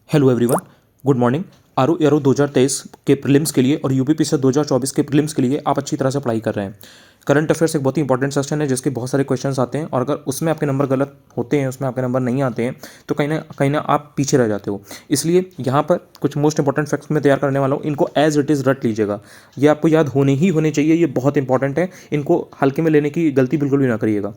Hello everyone, good morning. R O ARO 2023 के prelims के लिए और यूपीपीसी 2024 के प्रीलिम्स के लिए आप अच्छी तरह से पढ़ाई कर रहे हैं। करंट अफेयर्स एक बहुत ही इंपॉर्टेंट सेक्शन है जिसके बहुत सारे क्वेश्चंस आते हैं और अगर उसमें आपके नंबर गलत होते हैं, उसमें आपके नंबर नहीं आते हैं तो कहीं ना आप पीछे रह जाते हो। इसलिए यहाँ पर कुछ मोस्ट इंपॉर्टेंट फैक्ट्स में तैयार करने वाला हूँ, इनको एज इट इज़ रट लीजिएगा। ये आपको याद होने चाहिए, ये बहुत इंपॉर्टेंट है, इनको हल्के में लेने की गलती बिल्कुल भी ना करिएगा।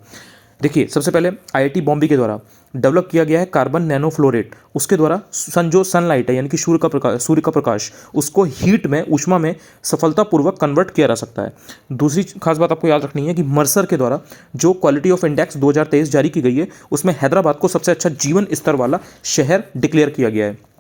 देखिए, सबसे पहले आईआईटी बॉम्बे के द्वारा डेवलप किया गया है कार्बन नैनो फ्लोरेट। उसके द्वारा जो सनलाइट है यानी कि सूर्य का प्रकाश उसको हीट में, ऊष्मा में सफलतापूर्वक कन्वर्ट किया जा सकता है। दूसरी खास बात आपको याद रखनी है कि मर्सर के द्वारा जो क्वालिटी ऑफ इंडेक्स 2023 जारी की गई है उसमें हैदराबाद को सबसे अच्छा जीवन स्तर वाला शहर डिक्लेयर किया गया है।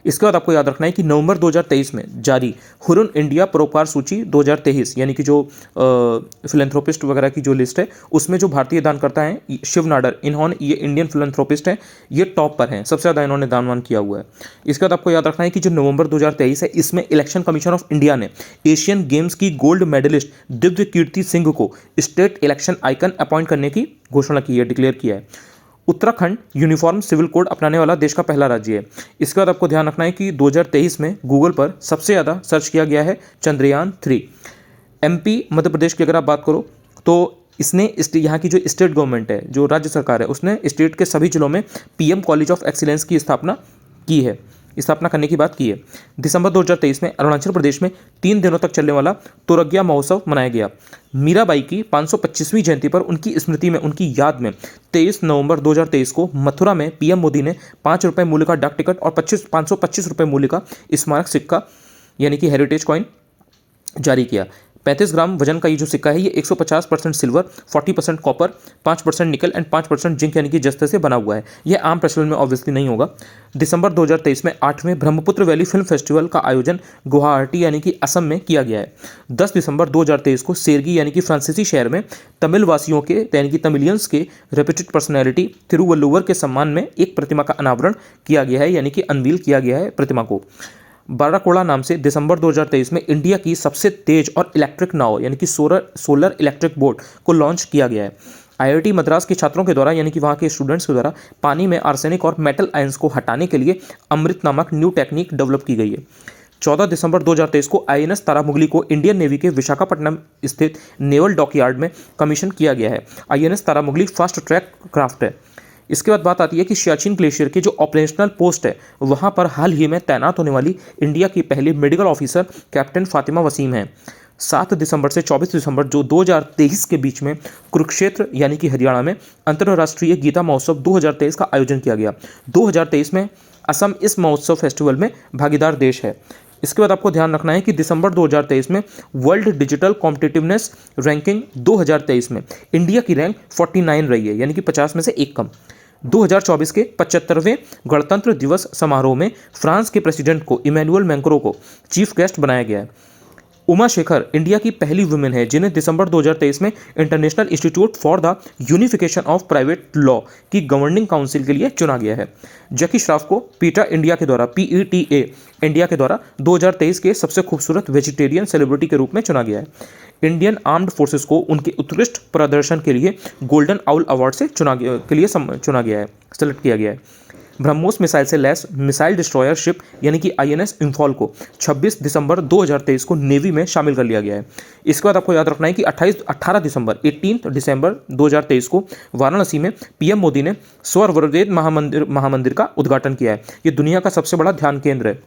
इसके बाद आपको याद रखना है कि नवंबर 2023 में जारी हुरुन इंडिया परोपकार सूची 2023 यानी कि जो फिलेंथ्रोपिस्ट वगैरह की जो लिस्ट है उसमें जो भारतीय दानकर्ता हैं शिव नाडर, इन्होंने ये इंडियन फिलेंथ्रोपिस्ट हैं, ये टॉप पर हैं, सबसे ज़्यादा इन्होंने दानवान किया हुआ है। इसके बाद आपको याद रखना है कि जो नवंबर 2023 है इसमें इलेक्शन कमीशन ऑफ इंडिया ने एशियन गेम्स की गोल्ड मेडलिस्ट दिव्य कीर्ति सिंह को स्टेट इलेक्शन आइकन अपॉइंट करने की घोषणा की है, डिक्लेयर किया है। उत्तराखंड यूनिफॉर्म सिविल कोड अपनाने वाला देश का पहला राज्य है। इसके बाद आपको ध्यान रखना है कि 2023 में गूगल पर सबसे ज़्यादा सर्च किया गया है चंद्रयान 3। एमपी मध्य प्रदेश की अगर आप बात करो तो इसने यहाँ की जो स्टेट गवर्नमेंट है, जो राज्य सरकार है, उसने स्टेट के सभी जिलों में पीएम कॉलेज ऑफ एक्सीलेंस की स्थापना करने की बात की है। दिसंबर 2023 में अरुणाचल प्रदेश में 3 दिनों तक चलने वाला तुरगिया महोत्सव मनाया गया। मीराबाई की 525वीं जयंती पर उनकी स्मृति में, उनकी याद में 23 नवंबर 2023 को मथुरा में पीएम मोदी ने 5 रुपये मूल्य का डाक टिकट और 525 रुपये मूल्य का स्मारक सिक्का यानी कि हेरिटेज कॉइन जारी किया। 35 ग्राम वजन का ये जो सिक्का है ये 150% सिल्वर, 40% कॉपर, 5% निकल एंड 5% जिंक यानी कि जस्ते से बना हुआ है। यह आम प्रचलन में ऑब्वियसली नहीं होगा। दिसंबर 2023 में 8वें ब्रह्मपुत्र वैली फिल्म फेस्टिवल का आयोजन गुवाहाटी यानी कि असम में किया गया है। 10 दिसंबर 2023 को सेरगी यानी कि फ्रांसीसी शहर में तमिल वासियों के यानी कि तमिलियंस के रेप्यूटेड पर्सनैलिटी तिरुवल्लुवर के सम्मान में एक प्रतिमा का अनावरण किया गया है यानी कि अनवील किया गया है प्रतिमा को। बाराकोड़ा नाम से दिसंबर 2023 में इंडिया की सबसे तेज और इलेक्ट्रिक नाव यानी कि सोलर इलेक्ट्रिक बोट को लॉन्च किया गया है। आईआईटी मद्रास के छात्रों के द्वारा यानी कि वहाँ के स्टूडेंट्स के द्वारा पानी में आर्सेनिक और मेटल आयंस को हटाने के लिए अमृत नामक न्यू टेक्निक डेवलप की गई है। 14 दिसंबर 2023 को आईएनएस तारामुगली को इंडियन नेवी के विशाखापट्टनम स्थित नेवल डॉकयार्ड में कमीशन किया गया है। आईएनएस तारामुगली फास्ट ट्रैक क्राफ्ट है। इसके बाद बात आती है कि सियाचिन ग्लेशियर की जो ऑपरेशनल पोस्ट है वहाँ पर हाल ही में तैनात होने वाली इंडिया की पहली medical officer captain Fatima Wasim है। 7 दिसंबर से 24 दिसंबर जो 2023 के बीच में कुरुक्षेत्र यानी कि हरियाणा में अंतर्राष्ट्रीय गीता महोत्सव 2023 का आयोजन किया गया। 2023 में असम इस महोत्सव फेस्टिवल में भागीदार देश है। इसके बाद आपको ध्यान रखना है कि दिसंबर 2023 में वर्ल्ड डिजिटल कॉम्पिटिटिवनेस रैंकिंग 2023 में इंडिया की रैंक 49 रही है यानी कि 50 में से एक कम। 2024 के 75वें गणतंत्र दिवस समारोह में फ्रांस के प्रेसिडेंट को इमैनुअल मैक्रों को चीफ गेस्ट बनाया गया है। उमा शेखर इंडिया की पहली वुमेन है जिन्हें दिसंबर 2023 में international institute for the unification of private law की गवर्निंग काउंसिल के लिए चुना गया है। जैकी श्रॉफ को पीटा इंडिया के द्वारा PETA इंडिया के द्वारा 2023 के सबसे खूबसूरत वेजिटेरियन सेलिब्रिटी के रूप में चुना गया है। इंडियन आर्म्ड फोर्सेस को उनके उत्कृष्ट प्रदर्शन के लिए गोल्डन आउल अवार्ड से चुना गया है, सेलेक्ट किया गया है। ब्रह्मोस मिसाइल से लैस मिसाइल डिस्ट्रॉयर शिप यानी कि INS इम्फॉल को 26 दिसंबर 2023 को नेवी में शामिल कर लिया गया है। इसके बाद आपको याद रखना है कि 18 दिसंबर 2023 को वाराणसी में PM मोदी ने स्वरवरवेद महामंदिर का उद्घाटन किया है। ये दुनिया का सबसे बड़ा ध्यान केंद्र है।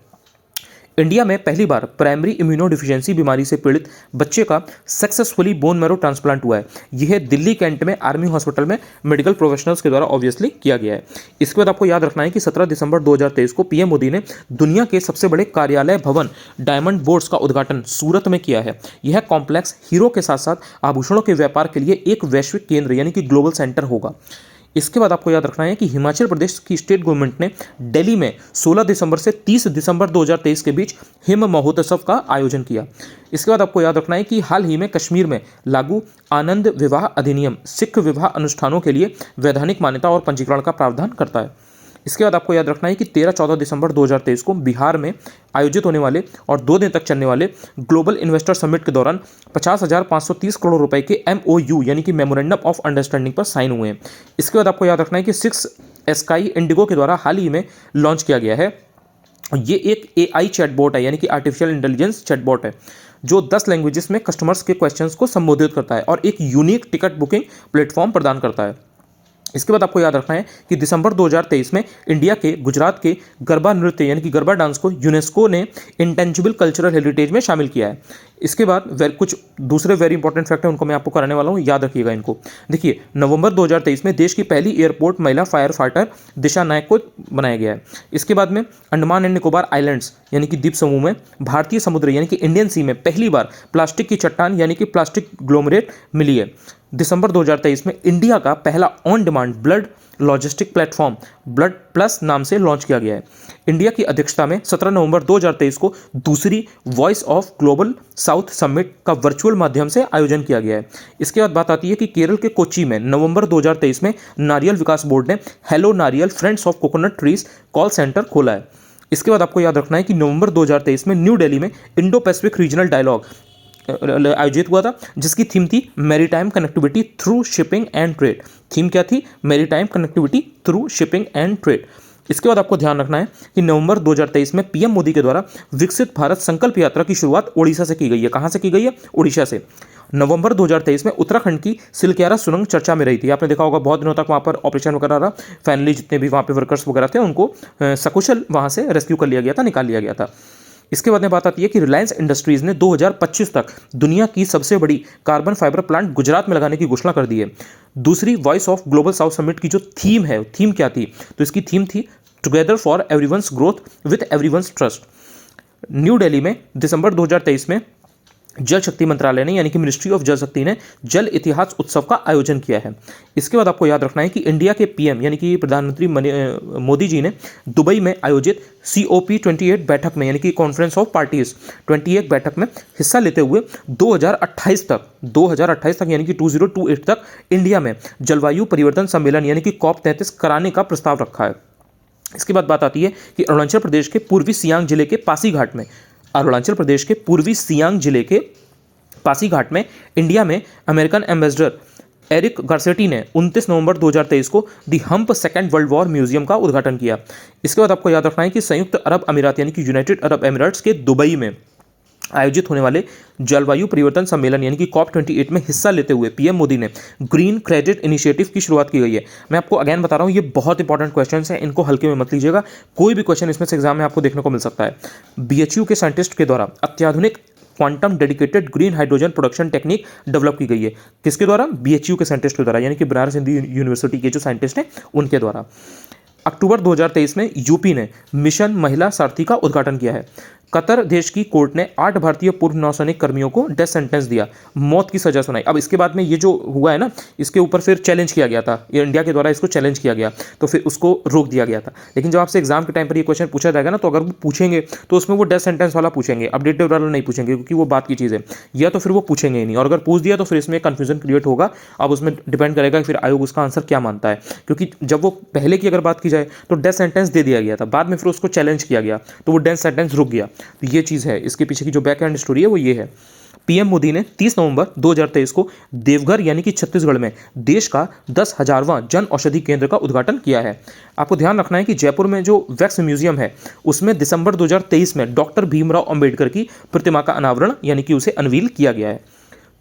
इंडिया में पहली बार प्राइमरी इम्यूनोडिफिशियेंसी बीमारी से पीड़ित बच्चे का सक्सेसफुली बोन मैरो ट्रांसप्लांट हुआ है। यह दिल्ली कैंट में आर्मी हॉस्पिटल में मेडिकल प्रोफेशनल्स के द्वारा ऑब्वियसली किया गया है। इसके बाद आपको याद रखना है कि 17 दिसंबर 2023 को PM मोदी ने दुनिया के सबसे बड़े कार्यालय भवन डायमंड बोर्ड्स का उद्घाटन सूरत में किया है। यह कॉम्प्लेक्स हीरो के साथ साथ आभूषणों के व्यापार के लिए एक वैश्विक केंद्र यानी कि ग्लोबल सेंटर होगा। इसके बाद आपको याद रखना है कि हिमाचल प्रदेश की स्टेट गवर्नमेंट ने दिल्ली में 16 दिसंबर से 30 दिसंबर 2023 के बीच हिम महोत्सव का आयोजन किया। इसके बाद आपको याद रखना है कि हाल ही में कश्मीर में लागू आनंद विवाह अधिनियम सिख विवाह अनुष्ठानों के लिए वैधानिक मान्यता और पंजीकरण का प्रावधान करता है। इसके बाद आपको याद रखना है कि 13-14 दिसंबर 2023 को बिहार में आयोजित होने वाले और 2 दिन तक चलने वाले ग्लोबल इन्वेस्टर समिट के दौरान 50,530 करोड़ रुपए के MOU यानी कि मेमोरेंडम ऑफ अंडरस्टैंडिंग पर साइन हुए हैं। इसके बाद आपको याद रखना है कि 6 स्काई इंडिगो के द्वारा हाल ही में लॉन्च किया गया है। ये एक AI चैटबॉट है, यानी कि आर्टिफिशियल इंटेलिजेंस चैटबॉट है, जो 10 लैंग्वेजेस में कस्टमर्स के क्वेश्चंस को संबोधित करता है और एक यूनिक टिकट बुकिंग प्लेटफॉर्म प्रदान करता है। इसके बाद आपको याद रखना है कि दिसंबर 2023 में इंडिया के गुजरात के गरबा नृत्य यानी कि गरबा डांस को यूनेस्को ने इंटेंजिबल कल्चरल हेरिटेज में शामिल किया है। इसके बाद कुछ दूसरे वेरी इंपॉर्टेंट फैक्ट है, उनको मैं आपको कराने वाला हूँ, याद रखिएगा इनको। देखिए, नवंबर 2023 में देश की पहली एयरपोर्ट महिला फायर फाइटर दिशा नायक को बनाया गया है। इसके बाद में अंडमान एंड निकोबार आइलैंड्स यानी कि द्वीप समूह में भारतीय समुद्र यानी कि इंडियन सी में पहली बार प्लास्टिक की चट्टान यानी कि प्लास्टिक ग्लोमरेट मिली है। दिसंबर 2023 में इंडिया का पहला on demand blood logistic platform blood plus नाम से लॉन्च किया गया है। इंडिया की अध्यक्षता में 17 नवंबर 2023 को दूसरी voice of global south summit का वर्चुअल माध्यम से आयोजन किया गया है। इसके बाद बात आती है कि केरल के कोच्चि में नवंबर 2023 में नारियल विकास बोर्ड ने हेलो नारियल friends of coconut trees call centre खोला है। इसके बाद आपको याद रखना है कि नवंबर 2023 में न्यू दिल्ली में इंडो पैसिफिक रीजनल डायलॉग आयोजित हुआ था, जिसकी थीम थी maritime connectivity through shipping and trade. Theme क्या थी? Maritime connectivity through shipping and trade. इसके बाद आपको ध्यान रखना है कि नवंबर 2023 में पीएम मोदी के द्वारा विकसित भारत संकल्प यात्रा की शुरुआत ओडिशा से की गई है। कहाँ से की गई है? ओडिशा से। नवंबर 2023 में उत्तराखंड की सिलक्यारा सुरंग चर्चा में रही थी। आपने देखा होगा बहुत दिनों तक वहाँ पर ऑपरेशन वगैरह रहा। फाइनली जितने भी वहाँ पे वर्कर्स वगैरह थे उनको सकुशल वहाँ से रेस्क्यू कर लिया गया था, निकाल लिया गया था। इसके बाद में बात आती है कि रिलायंस इंडस्ट्रीज ने 2025 तक दुनिया की सबसे बड़ी कार्बन फाइबर प्लांट गुजरात में लगाने की घोषणा कर दी है। दूसरी voice of global south summit की जो थीम है, थीम क्या थी? तो इसकी थीम थी together for everyone's growth with everyone's trust. New Delhi में दिसंबर 2023 में जल शक्ति मंत्रालय ने यानी कि मिनिस्ट्री ऑफ जल शक्ति ने जल इतिहास उत्सव का आयोजन किया है। इसके बाद आपको याद रखना है कि इंडिया के पीएम यानी कि प्रधानमंत्री मोदी जी ने दुबई में आयोजित COP28 बैठक में यानी कि कॉन्फ्रेंस ऑफ पार्टीज 28 बैठक में हिस्सा लेते हुए 2028 तक यानी कि 2028 तक इंडिया में जलवायु परिवर्तन सम्मेलन यानी कि COP33 कराने का प्रस्ताव रखा है। इसके बाद बात आती है कि अरुणाचल प्रदेश के पूर्वी सियांग जिले के पासीघाट में पासीघाट में इंडिया में अमेरिकन एम्बेसडर एरिक गार्सेटी ने 29 नवंबर 2023 को the Hump second world war museum का उद्घाटन किया। इसके बाद आपको याद रखना है कि संयुक्त अरब अमीरात यानी कि यूनाइटेड अरब एमिरेट्स के दुबई में आयोजित होने वाले जलवायु परिवर्तन सम्मेलन यानी कि COP28 में हिस्सा लेते हुए पीएम मोदी ने ग्रीन क्रेडिट इनिशिएटिव की शुरुआत की गई है। मैं आपको अगेन बता रहा हूँ, ये बहुत इंपॉर्टेंट क्वेश्चन हैं, इनको हल्के में मत लीजिएगा। कोई भी क्वेश्चन इसमें से एग्जाम में आपको देखने को मिल सकता है। BHU के साइंटिस्ट के द्वारा अत्याधुनिक quantum dedicated green hydrogen production technique develop की गई है। किसके द्वारा? BHU के साइंटिस्ट के द्वारा यानी कि बनारस हिंदू यूनिवर्सिटी के जो साइंटिस्ट हैं उनके द्वारा। अक्टूबर 2023 में यूपी ने मिशन महिला सारथी का उद्घाटन किया है। कतर देश की कोर्ट ने 8 भारतीय पूर्व नौसैनिक कर्मियों को डेथ सेंटेंस दिया, मौत की सजा सुनाई। अब इसके बाद में ये जो हुआ है ना, इसके ऊपर फिर चैलेंज किया गया था, ये इंडिया के द्वारा इसको चैलेंज किया गया, तो फिर उसको रोक दिया गया था। लेकिन जब आपसे एग्जाम के टाइम पर ये क्वेश्चन पूछा जाएगा ना, तो अगर वो पूछेंगे तो उसमें वो डेथ सेंटेंस वाला पूछेंगे, अपडेटेड वाला नहीं पूछेंगे, क्योंकि वो बात की चीज़ है। या तो फिर वो पूछेंगे ही नहीं, और अगर पूछ दिया तो फिर इसमें कन्फ्यूजन क्रिएट होगा। अब उसमें डिपेंड करेगा फिर आयोग उसका आंसर क्या मानता है, क्योंकि जब वो पहले की अगर बात की जाए तो डेथ सेंटेंस दे दिया गया था, बाद में फिर उसको चैलेंज किया गया तो वो डेथ सेंटेंस रुक गया। तो ये चीज़ है, इसके पीछे की जो बैक एंड स्टोरी है वो ये है। पीएम मोदी ने 30 नवंबर 2023 को देवघर यानी कि छत्तीसगढ़ में देश का 10,000वां जन औषधि केंद्र का उद्घाटन किया है। आपको ध्यान रखना है कि जयपुर में जो वैक्स म्यूजियम है उसमें दिसंबर 2023 में डॉक्टर भीमराव अंबेडकर की प्रतिमा का अनावरण यानी कि उसे अनवील किया गया है।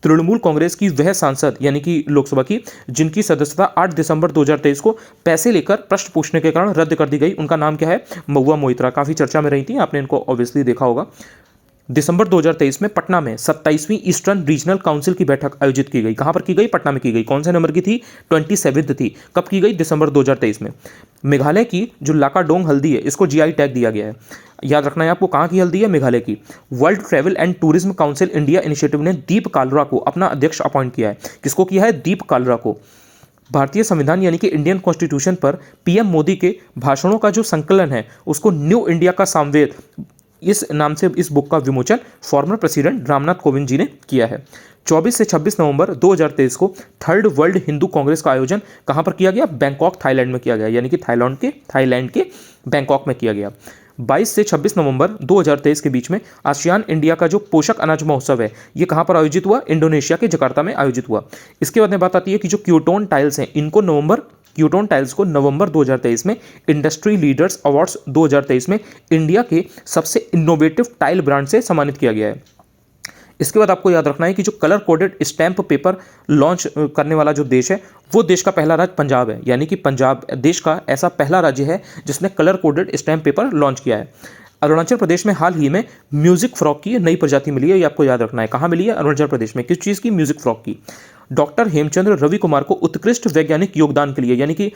तृणमूल कांग्रेस की वह सांसद यानी कि लोकसभा की जिनकी सदस्यता 8 दिसंबर 2023 को पैसे लेकर प्रश्न पूछने के कारण रद्द कर दी गई, उनका नाम क्या है? महुआ मोइत्रा। काफ़ी चर्चा में रही थी, आपने इनको ऑब्वियसली देखा होगा। दिसंबर 2023 में पटना में 27वीं ईस्टर्न रीजनल काउंसिल की बैठक आयोजित की गई। कहां पर की गई? पटना में की गई। कौन से नंबर की थी? 27th थी। कब की गई? दिसंबर 2023 में। मेघालय की जो लाकाडोंग हल्दी है इसको GI टैग दिया गया है। याद रखना है आपको, कहां की हल्दी है? मेघालय की। World travel and tourism council India initiative ने दीप कालरा को अपना अध्यक्ष अपॉइंट किया है। किसको किया है? दीप कालरा को। भारतीय संविधान यानी कि इंडियन कॉन्स्टिट्यूशन पर पीएम मोदी के भाषणों का जो संकलन है उसको न्यू इंडिया का सामवेद, इस नाम से इस बुक का विमोचन फॉर्मर प्रेसिडेंट रामनाथ कोविंद जी ने किया है। 24 से 26 नवंबर 2023 को थर्ड वर्ल्ड हिंदू कांग्रेस का आयोजन कहां पर किया गया? बैंकॉक, थाईलैंड में किया गया, यानी कि थाईलैंड के बैंकॉक में किया गया। 22 से 26 नवंबर 2023 के बीच में आसियान इंडिया का जो पोषक अनाज महोत्सव है ये कहाँ पर आयोजित हुआ? इंडोनेशिया के जकार्ता में आयोजित हुआ। इसके बाद में बात आती है कि जो क्यूटोन टाइल्स हैं इनको क्यूटोन टाइल्स को नवंबर 2023 में इंडस्ट्री लीडर्स अवार्ड्स 2023 में इंडिया के सबसे इनोवेटिव टाइल ब्रांड से सम्मानित किया गया है। इसके बाद आपको याद रखना है कि जो colour coded stamp paper launch करने वाला जो देश है वो देश का पहला राज्य पंजाब है, यानी कि पंजाब देश का ऐसा पहला राज्य है जिसने colour coded stamp paper launch किया है। अरुणाचल प्रदेश में हाल ही में म्यूजिक फ्रॉग की नई प्रजाति मिली है, ये आपको याद रखना है। कहाँ मिली है? अरुणाचल प्रदेश में। किस चीज़ की? म्यूजिक फ्रॉग की। डॉक्टर हेमचंद्र रवि कुमार को उत्कृष्ट वैज्ञानिक योगदान के लिए, यानी कि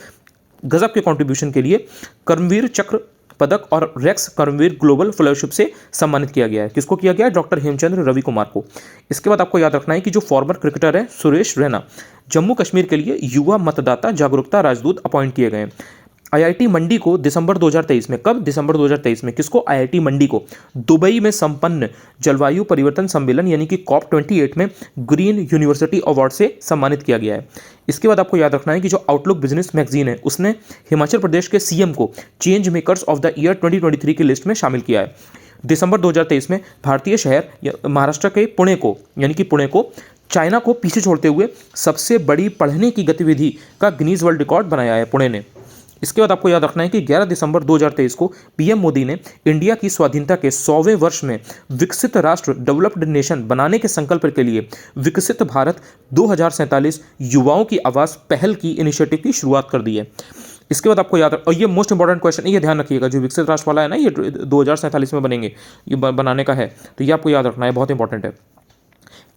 गजब के कंट्रीब्यूशन के लिए कर्मवीर चक्र पदक और रेक्स कर्मवीर ग्लोबल फेलोशिप से सम्मानित किया गया है। किसको किया गया है? डॉक्टर हेमचंद्र रवि कुमार को। इसके बाद आपको याद रखना है कि जो फॉर्मर क्रिकेटर है सुरेश रैना जम्मू कश्मीर के लिए युवा मतदाता जागरूकता राजदूत अपॉइंट किए गए हैं। आईआईटी मंडी को दिसंबर 2023 में, कब? दिसंबर 2023 में। किसको? आईआईटी मंडी को दुबई में संपन्न जलवायु परिवर्तन सम्मेलन यानी कि COP28 में ग्रीन यूनिवर्सिटी अवार्ड से सम्मानित किया गया है। इसके बाद आपको याद रखना है कि जो आउटलुक बिजनेस मैगजीन है उसने हिमाचल प्रदेश के सीएम को change makers of the year 2023 की लिस्ट में शामिल किया है। दिसंबर 2023 में भारतीय शहर महाराष्ट्र के पुणे को, यानी कि पुणे को चाइना को पीछे छोड़ते हुए सबसे बड़ी पढ़ने की गतिविधि का गिनीज वर्ल्ड रिकॉर्ड बनाया है पुणे ने। इसके बाद आपको याद रखना है कि 11 दिसंबर 2023 को पीएम मोदी ने इंडिया की स्वाधीनता के 100वें वर्ष में विकसित राष्ट्र डेवलप्ड नेशन बनाने के संकल्प के लिए विकसित भारत 2047 युवाओं की आवाज़ पहल की इनिशिएटिव की शुरुआत कर दी है। इसके बाद आपको याद, और ये मोस्ट इंपॉर्टेंट क्वेश्चन, ये ध्यान रखिएगा, जो विकसित राष्ट्र वाला है ना, ये 2047 में बनेंगे, ये बनाने का है, तो ये आपको याद रखना है, बहुत इंपॉर्टेंट है।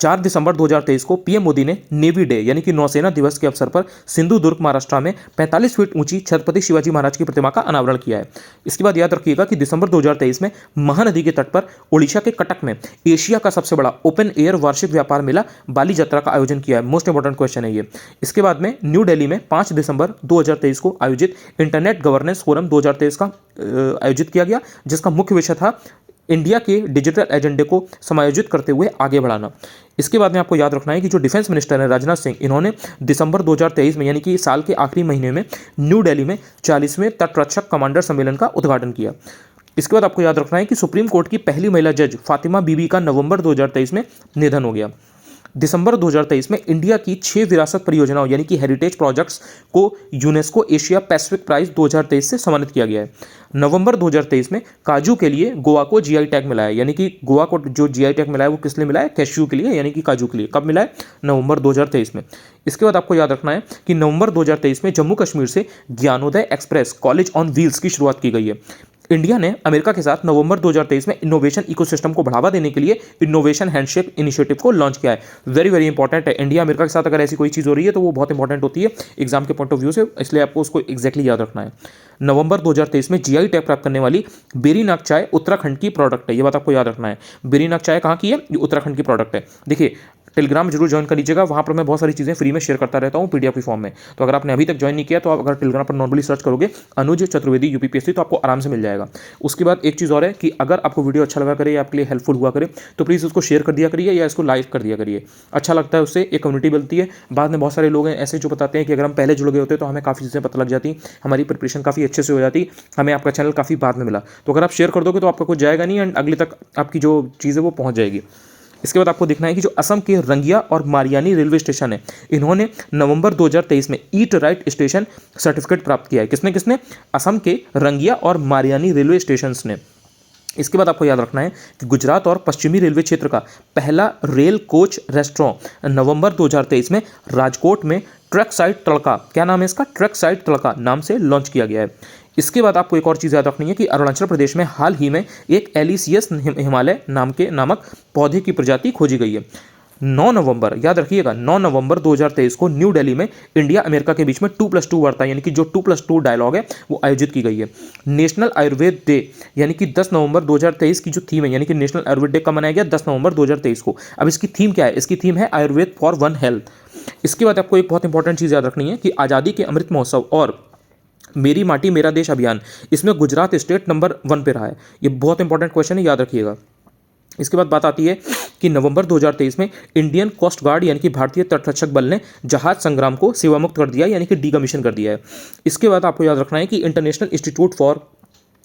4 दिसंबर 2023 को पीएम मोदी ने नेवी डे यानी कि नौसेना दिवस के अवसर पर सिंधुदुर्ग महाराष्ट्र में 45 फीट ऊंची छत्रपति शिवाजी महाराज की प्रतिमा का अनावरण किया है। इसके बाद याद रखिएगा कि दिसंबर 2023 में महानदी के तट पर ओडिशा के कटक में एशिया का सबसे बड़ा ओपन एयर वार्षिक व्यापार मेला बाली यात्रा का आयोजन किया है। मोस्ट इंपॉर्टेंट क्वेश्चन है ये। इसके बाद में न्यू दिल्ली में 5 दिसंबर 2023 को आयोजित इंटरनेट गवर्नेंस फोरम 2023 का आयोजित किया गया, जिसका मुख्य विषय था इंडिया के डिजिटल एजेंडे को समायोजित करते हुए आगे बढ़ाना। इसके बाद में आपको याद रखना है कि जो डिफेंस मिनिस्टर हैं राजनाथ सिंह, इन्होंने दिसंबर 2023 में यानी कि साल के आखिरी महीने में न्यू दिल्ली में 40वें तटरक्षक कमांडर सम्मेलन का उद्घाटन किया। इसके बाद आपको याद रखना है कि सुप्रीम कोर्ट की पहली महिला जज फातिमा बीबी का नवंबर 2023 में निधन हो गया। दिसंबर 2023 में इंडिया की 6 विरासत परियोजनाओं यानी कि हेरिटेज प्रोजेक्ट्स को यूनेस्को एशिया पैसिफिक प्राइज 2023 से सम्मानित किया गया है। नवंबर 2023 में काजू के लिए गोवा को जीआई टैग मिला है, यानी कि गोवा को जो जीआई टैग मिला है वो किस लिए मिला है? कैश्यू के लिए, यानी कि काजू के लिए। कब मिला है? नवंबर 2023 में। इसके बाद आपको याद रखना है कि नवंबर 2023 में जम्मू कश्मीर से Gyanodaya express college on wheels की शुरुआत की गई है। इंडिया ने अमेरिका के साथ नवंबर 2023 में इनोवेशन इकोसिस्टम को बढ़ावा देने के लिए इनोवेशन हैंडशेक इनिशिएटिव को लॉन्च किया है। वेरी वेरी इंपॉर्टेंट है। इंडिया अमेरिका के साथ अगर ऐसी कोई चीज़ हो रही है तो वो बहुत इंपॉर्टेंट होती है एग्जाम के पॉइंट ऑफ व्यू से, इसलिए आपको उसको एक्जैक्टली याद रखना है। नवंबर 2023 में जीआई टैग प्राप्त करने वाली बेरीनाग चाय उत्तराखंड की प्रोडक्ट है, ये बात आपको याद रखना है। बेरीनाग चाय कहाँ की है? ये उत्तराखंड की प्रोडक्ट है। देखिए टेलीग्राम जरूर ज्वाइन कर लीजिएगा, वहाँ पर मैं बहुत सारी चीज़ें फ्री में शेयर करता रहता हूँ पीडीएफ की फॉर्म में। तो अगर आपने अभी तक ज्वाइन नहीं किया तो आप अगर टेलीग्राम पर नॉर्मली सर्च करोगे अनुज चतुर्वेदी यूपीपीएससी तो आपको आराम से मिल जाएगा। उसके बाद एक चीज़ और है कि अगर आपको वीडियो अच्छा लगा करे या आपके लिए हेल्पफुल हुआ करे तो प्लीज़ उसको शेयर कर दिया करिए या इसको लाइक कर दिया करिए। अच्छा लगता है, उससे एक कम्युनिटी बनती है। बाद में बहुत सारे लोग हैं ऐसे जो बताते हैं कि अगर हम पहले जुड़ गए होते तो हमें काफ़ी चीज़ें पता लग जाती, हमारी प्रिपरेशन काफ़ी अच्छे से हो जाती, हमें आपका चैनल काफ़ी बाद में मिला। तो अगर आप शेयर कर दोगे तो आपका कुछ जाएगा नहीं एंड अगले तक आपकी जो चीज़ है वो पहुँच जाएगी। इसके बाद आपको देखना है कि जो असम के रंगिया और मारियानी रेलवे स्टेशन है, इन्होंने नवंबर 2023 में ईट राइट स्टेशन सर्टिफिकेट प्राप्त किया है। किसने किसने? असम के रंगिया और मारियानी रेलवे स्टेशन ने। इसके बाद आपको याद रखना है कि गुजरात और पश्चिमी रेलवे क्षेत्र का पहला रेल कोच रेस्टोरेंट नवंबर 2023 में राजकोट में ट्रैक साइड तड़का, क्या नाम है इसका? ट्रैक साइड तड़का नाम से लॉन्च किया गया है। इसके बाद आपको एक और चीज़ याद रखनी है कि अरुणाचल प्रदेश में हाल ही में एक एलिसियस हिमालय नामक पौधे की प्रजाति खोजी गई है। 9 नवंबर, याद रखिएगा 9 नवंबर 2023 को न्यू दिल्ली में इंडिया अमेरिका के बीच में 2+2 वार्ता यानी कि जो 2+2 डायलॉग है वो आयोजित की गई है। नेशनल आयुर्वेद डे यानी कि 10 नवंबर 2023 की जो थीम है, यानी कि नेशनल आयुर्वेद डे कब मनाया गया? 10 नवंबर 2023 को। अब इसकी थीम क्या है? इसकी थीम है आयुर्वेद फॉर वन हेल्थ। इसके बाद आपको एक बहुत इंपॉर्टेंट चीज़ याद रखनी है कि आज़ादी के अमृत महोत्सव और मेरी माटी मेरा देश अभियान, इसमें गुजरात स्टेट नंबर 1 पे रहा है। ये बहुत इंपॉर्टेंट क्वेश्चन है, याद रखिएगा। इसके बाद बात आती है कि नवंबर 2023 में इंडियन कोस्ट गार्ड यानी कि भारतीय तटरक्षक बल ने जहाज संग्राम को सेवामुक्त कर दिया यानी कि डीकमीशन कर दिया है। इसके बाद आपको याद रखना है कि international institute for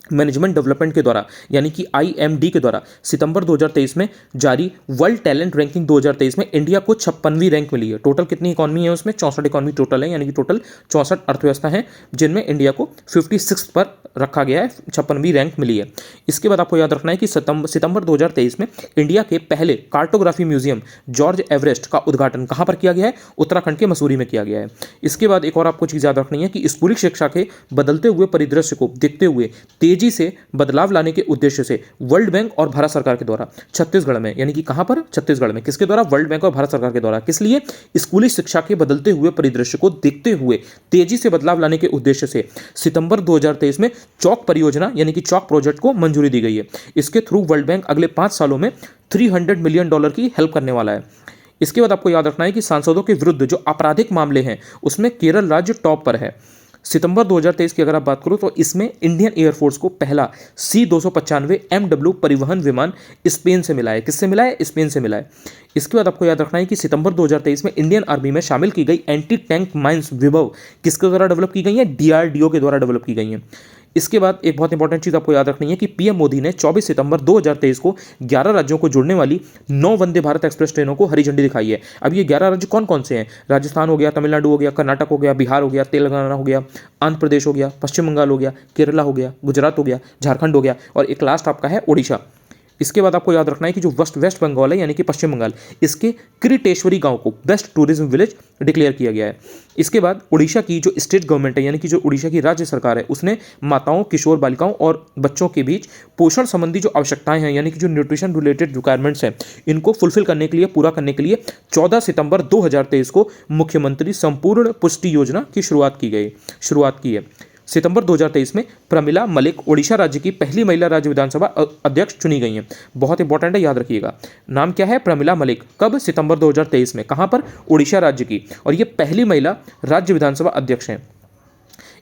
management development के द्वारा यानी कि IMD के द्वारा सितंबर 2023 में जारी वर्ल्ड टैलेंट रैंकिंग 2023 में इंडिया को 56वीं रैंक मिली है। टोटल कितनी इकॉनमी है उसमें? 64 इकॉनमी टोटल है, यानी कि टोटल 64 अर्थव्यवस्था है जिनमें इंडिया को 56 पर रखा गया है, 56वीं रैंक मिली है। इसके बाद आपको याद रखना है कि सितंबर 2023 में इंडिया के पहले कार्टोग्राफी म्यूजियम जॉर्ज एवरेस्ट का उद्घाटन कहाँ पर किया गया है? उत्तराखंड के मसूरी में किया गया है। इसके बाद एक और आपको चीज़ याद रखनी है कि स्कूली शिक्षा के बदलते हुए परिदृश्य को देखते हुए तेजी से बदलाव लाने के उद्देश्य से वर्ल्ड बैंक और भारत सरकार के द्वारा छत्तीसगढ़ में, यानी कि कहां पर? छत्तीसगढ़ में। किसके द्वारा? वर्ल्ड बैंक और भारत सरकार के द्वारा। किस लिए? स्कूली शिक्षा के बदलते हुए परिदृश्य को देखते हुए तेजी से बदलाव लाने के उद्देश्य से सितंबर 2023 में चौक परियोजना यानी कि चौक प्रोजेक्ट को मंजूरी दी गई है। इसके थ्रू वर्ल्ड बैंक अगले 5 सालों में $300 मिलियन की हेल्प करने वाला है। इसके बाद आपको याद रखना है कि सांसदों के विरुद्ध जो आपराधिक मामले हैं उसमें केरल राज्य टॉप पर है। सितंबर 2023 की अगर आप बात करो तो इसमें इंडियन एयरफोर्स को पहला C-295 MW परिवहन विमान स्पेन से मिला है। किससे मिला है? स्पेन से मिला है। इसके बाद आपको याद रखना है कि सितंबर 2023 में इंडियन आर्मी में शामिल की गई एंटी टैंक माइंस विभव किसके द्वारा डेवलप की गई है? DRDO के द्वारा डेवलप की गई है। इसके बाद एक बहुत इंपॉर्टेंट चीज़ आपको याद रखनी है कि PM मोदी ने 24 सितंबर 2023 को 11 राज्यों को जोड़ने वाली 9 वंदे भारत एक्सप्रेस ट्रेनों को हरी झंडी दिखाई है। अब ये 11 राज्य कौन कौन से हैं? राजस्थान हो गया, तमिलनाडु हो गया, कर्नाटक हो गया, बिहार हो गया, तेलंगाना हो गया, आंध्र प्रदेश हो गया, पश्चिम बंगाल हो गया, केरला हो गया, गुजरात हो गया, झारखंड हो गया और एक लास्ट आपका है ओडिशा। इसके बाद आपको याद रखना है कि जो वेस्ट बंगाल है यानी कि पश्चिम बंगाल, इसके क्रिटेश्वरी गांव को बेस्ट टूरिज्म विलेज डिक्लेयर किया गया है। इसके बाद उड़ीसा की जो स्टेट गवर्नमेंट है यानी कि जो उड़ीसा की राज्य सरकार है उसने माताओं, किशोर बालिकाओं और बच्चों के बीच पोषण संबंधी जो आवश्यकताएं हैं यानी कि जो न्यूट्रिशन रिलेटेड रिक्वायरमेंट्स हैं इनको फुलफिल करने के लिए, पूरा करने के लिए 14 सितंबर 2023 को मुख्यमंत्री संपूर्ण पुष्टि योजना की शुरुआत की है। सितंबर 2023 में प्रमिला मलिक ओडिशा राज्य की पहली महिला राज्य विधानसभा अध्यक्ष चुनी गई हैं। बहुत इंपॉर्टेंट है, याद रखिएगा। नाम क्या है? प्रमिला मलिक। कब? सितंबर 2023 में। कहां पर? ओडिशा राज्य की, और ये पहली महिला राज्य विधानसभा अध्यक्ष हैं।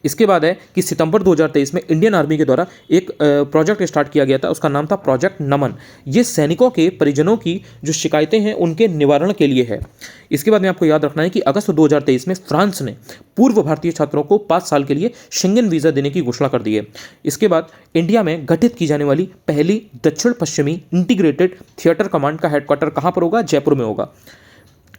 इसके बाद है कि सितंबर 2023 में इंडियन आर्मी के द्वारा एक प्रोजेक्ट स्टार्ट किया गया था, उसका नाम था प्रोजेक्ट नमन। ये सैनिकों के परिजनों की जो शिकायतें हैं उनके निवारण के लिए है। इसके बाद में आपको याद रखना है कि अगस्त 2023 में फ्रांस ने पूर्व भारतीय छात्रों को 5 साल के लिए शेंगन वीज़ा देने की घोषणा कर दी है। इसके बाद इंडिया में गठित की जाने वाली पहली दक्षिण पश्चिमी इंटीग्रेटेड थिएटर कमांड का हेडक्वार्टर कहाँ पर होगा? जयपुर में होगा।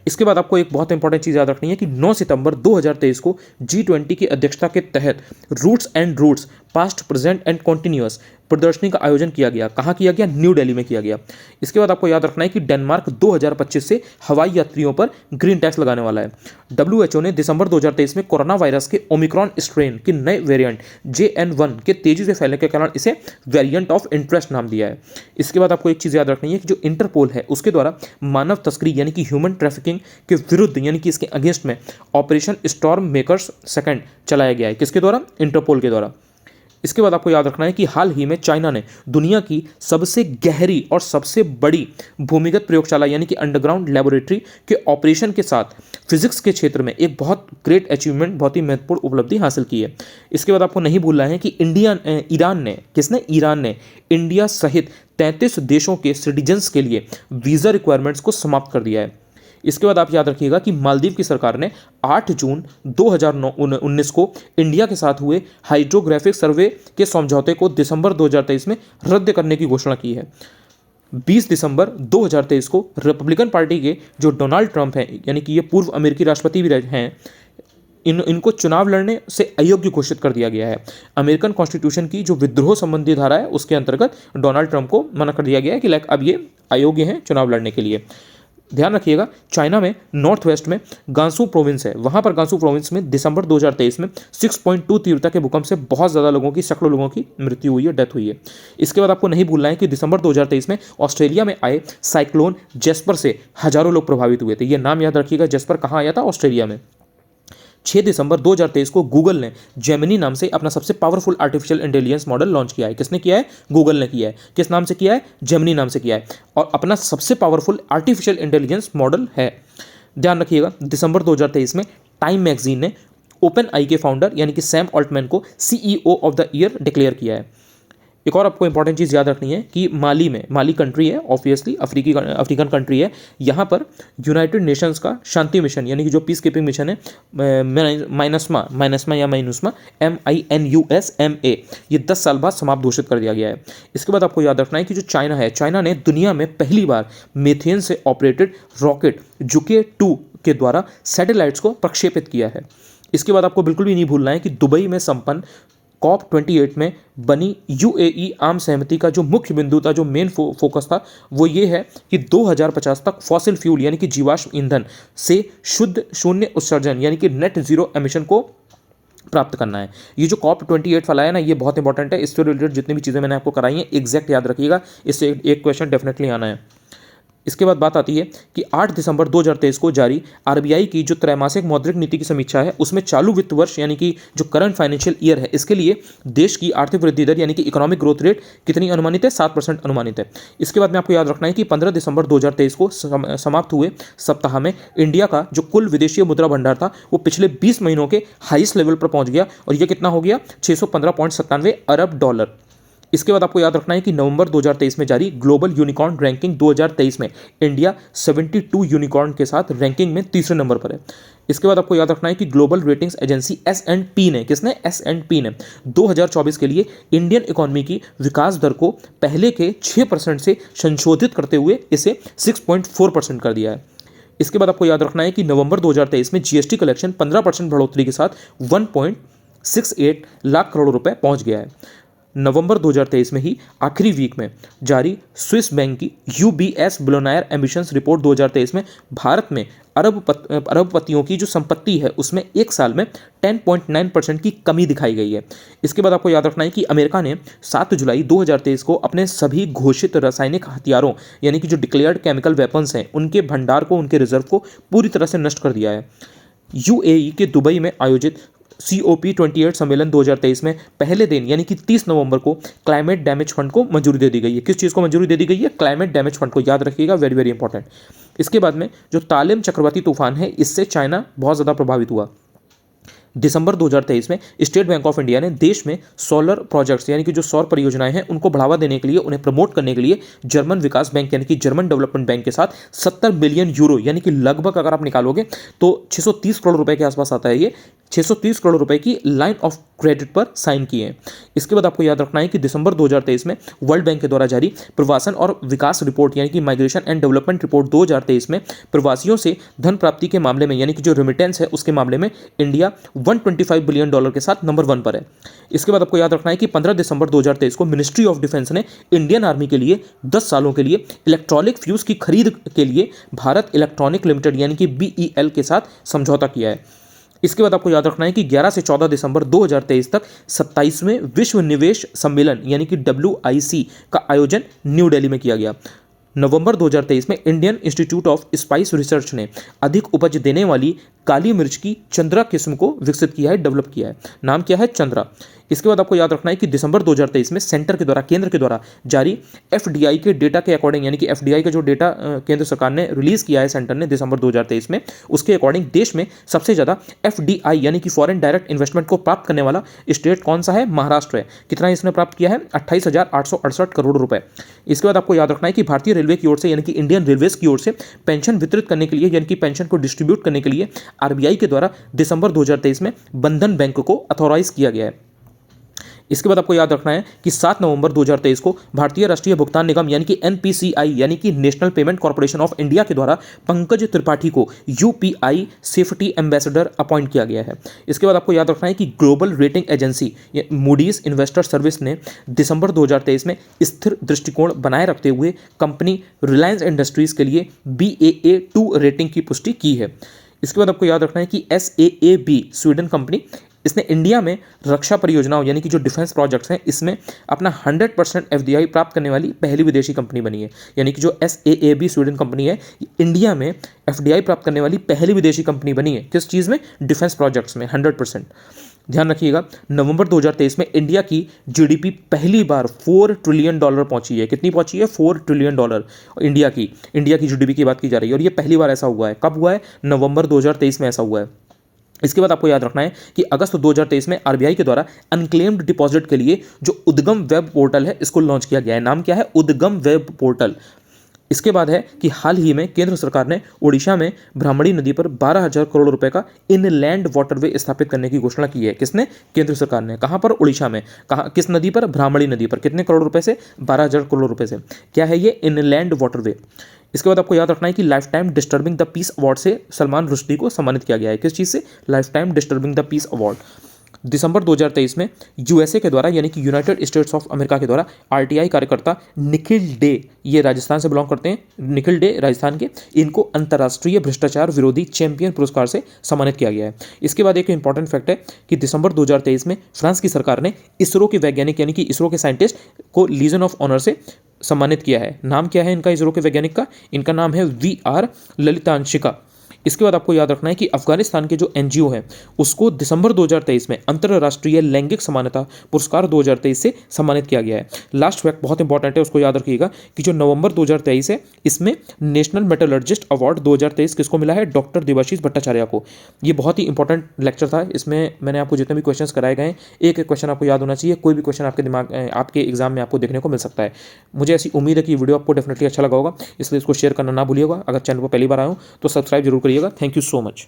इसके बाद आपको एक बहुत इंपॉर्टेंट चीज़ याद रखनी है कि 9 सितंबर 2023 को G20 की अध्यक्षता के तहत roots and routes past, present and continuous प्रदर्शनी का आयोजन किया गया। कहाँ किया गया? न्यू दिल्ली में किया गया। इसके बाद आपको याद रखना है कि डेनमार्क 2025 से हवाई यात्रियों पर ग्रीन टैक्स लगाने वाला है। WHO ने दिसंबर 2023 में कोरोना वायरस के ओमिक्रॉन स्ट्रेन के नए वेरिएंट JN1 के तेजी से फैलने के कारण इसे वेरिएंट ऑफ इंटरेस्ट नाम दिया है। इसके बाद आपको एक चीज़ याद रखनी है कि जो इंटरपोल है उसके द्वारा मानव तस्करी यानी कि ह्यूमन ट्रैफिकिंग के विरुद्ध यानी कि इसके अगेंस्ट में ऑपरेशन स्टॉर्म मेकर्स सेकंड चलाया गया है। किसके द्वारा? इंटरपोल के द्वारा। इसके बाद आपको याद रखना है कि हाल ही में चाइना ने दुनिया की सबसे गहरी और सबसे बड़ी भूमिगत प्रयोगशाला यानी कि अंडरग्राउंड लेबोरेटरी के ऑपरेशन के साथ फिजिक्स के क्षेत्र में एक बहुत ग्रेट अचीवमेंट, बहुत ही महत्वपूर्ण उपलब्धि हासिल की है। इसके बाद आपको नहीं भूलना है कि ईरान ने इंडिया सहित 33 देशों के सिटीजन्स के लिए वीज़ा रिक्वायरमेंट्स को समाप्त कर दिया है। इसके बाद आप याद रखिएगा कि मालदीव की सरकार ने 8 जून 2019 को इंडिया के साथ हुए हाइड्रोग्राफिक सर्वे के समझौते को दिसंबर 2023 में रद्द करने की घोषणा की है। 20 दिसंबर 2023 को रिपब्लिकन पार्टी के जो डोनाल्ड ट्रंप हैं यानी कि ये पूर्व अमेरिकी राष्ट्रपति भी हैं, इनको चुनाव लड़ने से अयोग्य घोषित कर दिया गया है। अमेरिकन कॉन्स्टिट्यूशन की जो विद्रोह संबंधी धारा है उसके अंतर्गत डोनाल्ड ट्रंप को मना कर दिया गया है कि अब ये अयोग्य हैं चुनाव लड़ने के लिए। ध्यान रखिएगा, चाइना में नॉर्थ वेस्ट में गांसू प्रोविंस है, वहाँ पर गांसू प्रोविंस में दिसंबर 2023 में 6.2 तीव्रता के भूकंप से बहुत ज़्यादा लोगों की, सैकड़ों लोगों की मृत्यु हुई है, डेथ हुई है। इसके बाद आपको नहीं भूलना है कि दिसंबर 2023 में ऑस्ट्रेलिया में आए साइक्लोन जेस्पर से हजारों लोग प्रभावित हुए थे। ये नाम याद रखिएगा, जेस्पर कहाँ आया था? ऑस्ट्रेलिया में। 6 दिसंबर 2023 को गूगल ने जेमिनी नाम से अपना सबसे powerful artificial intelligence model launch किया है। किसने किया है? गूगल ने किया है। किस नाम से किया है? जेमिनी नाम से किया है, और अपना सबसे पावरफुल आर्टिफिशियल इंटेलिजेंस मॉडल है। ध्यान रखिएगा, दिसंबर 2023 में टाइम मैगजीन ने ओपन आई के फाउंडर यानी कि सैम ऑल्टमैन को CEO of the year declare किया है। एक और आपको इंपॉर्टेंट चीज़ याद रखनी है कि माली कंट्री है, ऑब्वियसली अफ्रीकन कंट्री है, यहाँ पर यूनाइटेड नेशंस का शांति मिशन यानी कि जो पीस कीपिंग मिशन है माइनस्मा या माइनुस्मा MINUSMA, ये 10 साल बाद समाप्त घोषित कर दिया गया है। इसके बाद आपको याद रखना है कि जो चाइना है, चाइना ने दुनिया में पहली बार मीथेन से ऑपरेटेड रॉकेट जुके-2 के द्वारा सैटेलाइट्स को प्रक्षेपित किया है। इसके बाद आपको बिल्कुल भी नहीं भूलना है कि दुबई में संपन्न COP28 में बनी UAE आम सहमति का जो मुख्य बिंदु था, जो मेन फोकस था, वो ये है कि 2050 तक फॉसिल फ्यूल यानी कि जीवाश्म ईंधन से शुद्ध शून्य उत्सर्जन यानी कि नेट जीरो एमिशन को प्राप्त करना है। ये जो COP28 वाला है ना, ये बहुत इंपॉर्टेंट है। इससे रिलेटेड जितनी भी चीज़ें मैंने आपको कराई हैं एग्जैक्ट याद रखिएगा, इससे एक क्वेश्चन डेफिनेटली आना है। इसके बाद बात आती है कि 8 दिसंबर 2023 को जारी RBI की जो त्रैमासिक मौद्रिक नीति की समीक्षा है, उसमें चालू वित्त वर्ष यानी कि जो करंट फाइनेंशियल ईयर है, इसके लिए देश की आर्थिक वृद्धि दर यानी कि इकोनॉमिक ग्रोथ रेट कितनी अनुमानित है? 7% अनुमानित है। इसके बाद में आपको याद रखना है कि 15 दिसंबर 2023 को समाप्त हुए सप्ताह में इंडिया का जो कुल विदेशी मुद्रा भंडार था, वो पिछले 20 महीनों के हाईएस्ट लेवल पर पहुंच गया और ये कितना हो गया? 615.97 अरब डॉलर। इसके बाद आपको याद रखना है कि नवंबर 2023 में जारी ग्लोबल यूनिकॉर्न रैंकिंग 2023 में इंडिया 72 यूनिकॉर्न के साथ रैंकिंग में तीसरे नंबर पर है। इसके बाद आपको याद रखना है कि ग्लोबल रेटिंग्स एजेंसी S&P ने 2024 के लिए इंडियन इकोनॉमी की विकास दर को पहले के 6% से संशोधित करते हुए इसे 6.4% कर दिया है। इसके बाद आपको याद रखना है कि नवंबर 2023 में GST कलेक्शन 15% बढ़ोतरी के साथ 1.68 लाख करोड़ रुपए पहुंच गया है। नवंबर 2023 में ही आखिरी वीक में जारी स्विस बैंक की UBS बिलियनियर एम्बिशंस रिपोर्ट 2023 में भारत में अरबपतियों की जो संपत्ति है उसमें एक साल में 10.9% की कमी दिखाई गई है। इसके बाद आपको याद रखना है कि अमेरिका ने 7 जुलाई 2023 को अपने सभी घोषित रासायनिक हथियारों यानी कि जो डिक्लेयर्ड केमिकल वेपन्स हैं, उनके भंडार को, उनके रिजर्व को पूरी तरह से नष्ट कर दिया है। UAE के दुबई में आयोजित COP28 सम्मेलन 2023 में पहले दिन यानी कि 30 नवंबर को क्लाइमेट डैमेज फंड को मंजूरी दे दी गई है। किस चीज़ को मंजूरी दे दी गई है? क्लाइमेट डैमेज फंड को, याद रखिएगा, वेरी वेरी इंपॉर्टेंट। इसके बाद में जो तालिम चक्रवाती तूफान है, इससे चाइना बहुत ज़्यादा प्रभावित हुआ। दिसंबर 2023 में स्टेट बैंक ऑफ इंडिया ने देश में सोलर प्रोजेक्ट्स यानी कि जो सौर परियोजनाएं हैं उनको बढ़ावा देने के लिए, उन्हें प्रमोट करने के लिए जर्मन विकास बैंक यानी कि जर्मन डेवलपमेंट बैंक के साथ 70 बिलियन यूरो यानी कि लगभग अगर आप निकालोगे तो 630 करोड़ रुपए के आसपास आता है, ये 630 करोड़ रुपए की लाइन ऑफ क्रेडिट पर साइन किए हैं। इसके बाद आपको याद रखना है कि दिसंबर 2023 में वर्ल्ड बैंक के द्वारा जारी प्रवासन और विकास रिपोर्ट यानी कि माइग्रेशन एंड डेवलपमेंट रिपोर्ट 2023 में प्रवासियों से धन प्राप्ति के मामले में यानी कि जो रेमिटेंस है उसके मामले में इंडिया $125 बिलियन के साथ नंबर 1 पर है। इसके बाद आपको याद रखना है कि 15 दिसंबर 2023 को मिनिस्ट्री ऑफ डिफेंस ने इंडियन आर्मी के लिए 10 सालों के लिए इलेक्ट्रॉनिक फ्यूज की खरीद के लिए भारत इलेक्ट्रॉनिक लिमिटेड यानी कि BEL के साथ समझौता किया है। इसके बाद आपको याद रखना है कि 11 से 14 दिसंबर 2023 तक 27वें विश्व निवेश सम्मेलन यानी कि WIC का आयोजन न्यू दिल्ली में किया गया। नवंबर 2023 में Indian institute of spice research ने अधिक उपज देने वाली काली मिर्च की चंद्रा किस्म को विकसित किया है, डेवलप किया है। नाम क्या है? चंद्रा। इसके बाद आपको याद रखना है कि दिसंबर 2023 में केंद्र के द्वारा जारी FDI के डेटा के अकॉर्डिंग यानी कि FDI का जो डेटा केंद्र सरकार ने रिलीज किया है सेंटर ने दिसंबर 2023 में, उसके अकॉर्डिंग देश में सबसे ज़्यादा FDI यानी कि फॉरेन डायरेक्ट इन्वेस्टमेंट को प्राप्त करने वाला स्टेट कौन सा है? महाराष्ट्र है। कितना इसने प्राप्त किया है? 28,868 करोड़ रुपए। इसके बाद आपको याद रखना है कि भारतीय रेलवे की ओर से यानी कि इंडियन रेलवेज की ओर से पेंशन वितरित करने के लिए यानी कि पेंशन को डिस्ट्रीब्यूट करने के लिए RBI के द्वारा दिसंबर 2023 में बंधन बैंक को अथॉराइज किया गया है। इसके बाद आपको याद रखना है कि 7 नवंबर 2023 को भारतीय राष्ट्रीय भुगतान निगम यानी कि NPCI यानी कि national payment corporation of India के द्वारा पंकज त्रिपाठी को UPI सेफ्टी एम्बेसडर अपॉइंट किया गया है। इसके बाद आपको याद रखना है कि global rating agency Moody's investor service ने दिसंबर 2023 में स्थिर दृष्टिकोण बनाए रखते हुए कंपनी रिलायंस इंडस्ट्रीज के लिए Baa2 रेटिंग की पुष्टि की है। इसके बाद आपको याद रखना है कि SAAB स्वीडन कंपनी, इसने इंडिया में रक्षा परियोजनाओं यानी कि जो डिफेंस प्रोजेक्ट्स हैं इसमें अपना 100% FDI प्राप्त करने वाली पहली विदेशी कंपनी बनी है। यानी कि जो SAAB स्वीडन कंपनी है, इंडिया में FDI प्राप्त करने वाली पहली विदेशी कंपनी बनी है। किस चीज़ में? डिफेंस प्रोजेक्ट्स में 100%। ध्यान रखिएगा, नवंबर 2023 में इंडिया की GDP पहली बार $4 ट्रिलियन पहुंची है। कितनी पहुंची है? $4 ट्रिलियन इंडिया की GDP की बात की जा रही है और ये पहली बार ऐसा हुआ है। कब हुआ है? नवंबर 2023 में ऐसा हुआ है। इसके बाद आपको याद रखना है कि अगस्त 2023 में आरबीआई के द्वारा अनक्लेम्ड डिपॉजिट के लिए जो उद्गम वेब पोर्टल है इसको लॉन्च किया गया है। नाम क्या है? उद्गम वेब पोर्टल। इसके बाद है कि हाल ही में केंद्र सरकार ने ओडिशा में ब्राह्मणी नदी पर 12,000 करोड़ रुपए का इनलैंड वाटरवे स्थापित करने की घोषणा की है। किसने? केंद्र सरकार ने। कहां पर? ओडिशा में। कहां? किस नदी पर? ब्राह्मणी नदी पर। कितने करोड़ रुपए से? 12,000 करोड़ रुपए से। क्या है ये? Inland waterway. इसके बाद आपको याद रखना है कि life time disturbing the peace award से सलमान रुश्दी को सम्मानित किया गया है। किस चीज़ से? Lifetime disturbing the peace award. दिसंबर 2023 में यूएसए के द्वारा यानी कि यूनाइटेड स्टेट्स ऑफ अमेरिका के द्वारा आरटीआई कार्यकर्ता निखिल डे, ये राजस्थान से बिलोंग करते हैं, निखिल डे राजस्थान के, इनको अंतर्राष्ट्रीय भ्रष्टाचार विरोधी चैंपियन पुरस्कार से सम्मानित किया गया है। इसके बाद एक इंपॉर्टेंट फैक्ट है कि दिसंबर 2023 में फ्रांस की सरकार ने इसरो के वैज्ञानिक यानी कि इसरो के साइंटिस्ट को लीजन ऑफ ऑनर से सम्मानित किया है। नाम क्या है इनका? इसरो के वैज्ञानिक का, इनका नाम है VR ललितांशिका। इसके बाद आपको याद रखना है कि अफगानिस्तान के जो एनजीओ हैं उसको दिसंबर 2023 में अंतर्राष्ट्रीय लैंगिक समानता पुरस्कार 2023 से सम्मानित किया गया है। लास्ट फैक्ट बहुत इंपॉर्टेंट है, उसको याद रखिएगा कि जो नवंबर 2023 है इसमें नेशनल मेटलर्जिस्ट अवार्ड 2023 किसको मिला है? डॉक्टर देवाशीष भट्टाचार्य को। ये बहुत ही इंपॉर्टेंट लेक्चर था, इसमें मैंने आपको जितने भी क्वेश्चन कराए गए हैं एक एक क्वेश्चन आपको याद होना चाहिए। कोई भी क्वेश्चन आपके दिमाग आपके एग्जाम में आपको देखने को मिल सकता है। मुझे ऐसी उम्मीद है कि वीडियो आपको डेफिनेटली अच्छा लगा होगा, इसलिए इसको शेयर करना ना भूलिएगा। अगर चैनल पर पहली बार आए हो तो सब्सक्राइब जरूर करिएगा। Thank you so much.